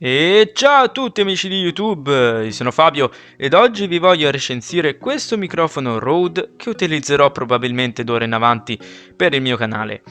E ciao a tutti amici di YouTube, io sono Fabio ed oggi vi voglio recensire questo microfono Rode che utilizzerò probabilmente d'ora in avanti per il mio canale.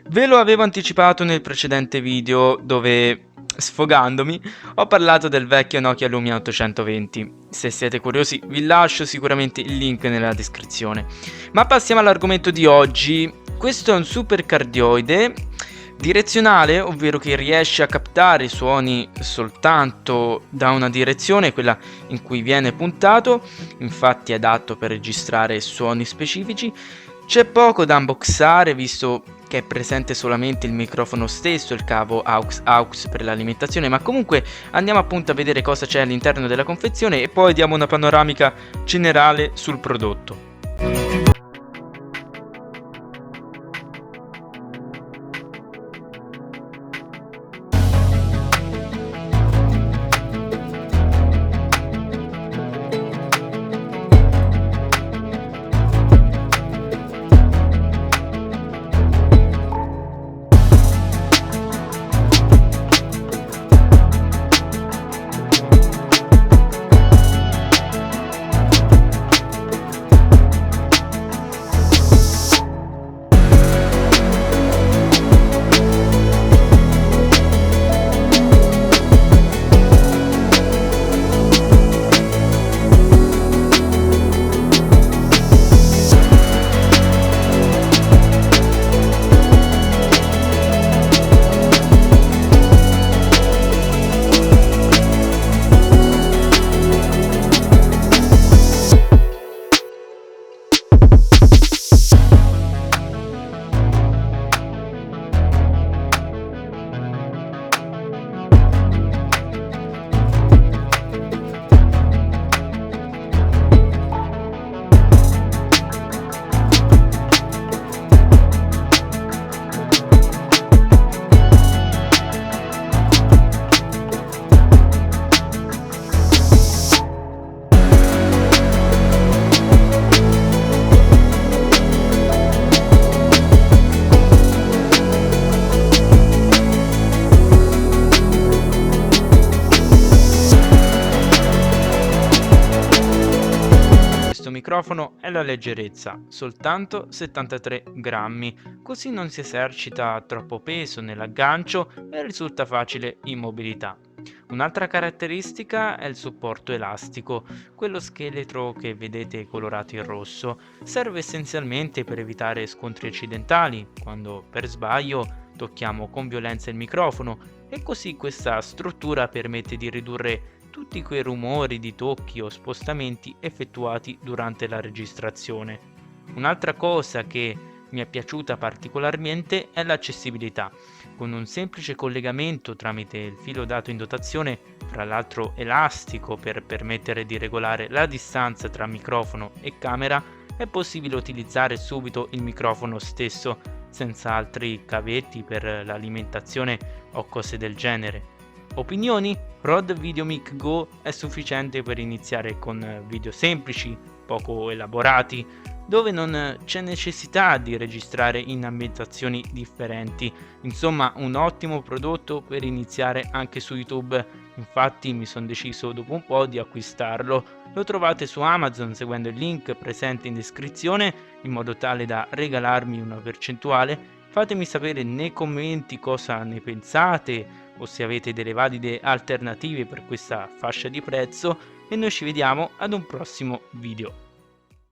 Ve lo avevo anticipato nel precedente video dove, sfogandomi, ho parlato del vecchio Nokia Lumia 820. Se siete curiosi vi lascio sicuramente il link nella descrizione. Ma passiamo all'argomento di oggi. Questo è un supercardioide direzionale, ovvero che riesce a captare i suoni soltanto da una direzione, quella in cui viene puntato, infatti è adatto per registrare suoni specifici. C'è poco da unboxare visto che è presente solamente il microfono stesso, il cavo AUX per l'alimentazione, ma comunque andiamo appunto a vedere cosa c'è all'interno della confezione e poi diamo una panoramica generale sul prodotto. Questo microfono è la leggerezza, soltanto 73 grammi, così non si esercita troppo peso nell'aggancio e risulta facile in mobilità. Un'altra caratteristica è il supporto elastico, quello scheletro che vedete colorato in rosso, serve essenzialmente per evitare scontri accidentali, quando per sbaglio tocchiamo con violenza il microfono e così questa struttura permette di ridurre tutti quei rumori di tocchi o spostamenti effettuati durante la registrazione. Un'altra cosa che mi è piaciuta particolarmente è l'accessibilità. Con un semplice collegamento tramite il filo dato in dotazione, fra l'altro elastico per permettere di regolare la distanza tra microfono e camera, è possibile utilizzare subito il microfono stesso senza altri cavetti per l'alimentazione o cose del genere. Opinioni? Rode VideoMic Go è sufficiente per iniziare con video semplici, poco elaborati, dove non c'è necessità di registrare in ambientazioni differenti. Insomma, un ottimo prodotto per iniziare anche su YouTube. Infatti mi sono deciso dopo un po' di acquistarlo. Lo trovate su Amazon seguendo il link presente in descrizione in modo tale da regalarmi una percentuale. Fatemi sapere nei commenti cosa ne pensate o se avete delle valide alternative per questa fascia di prezzo e noi ci vediamo ad un prossimo video.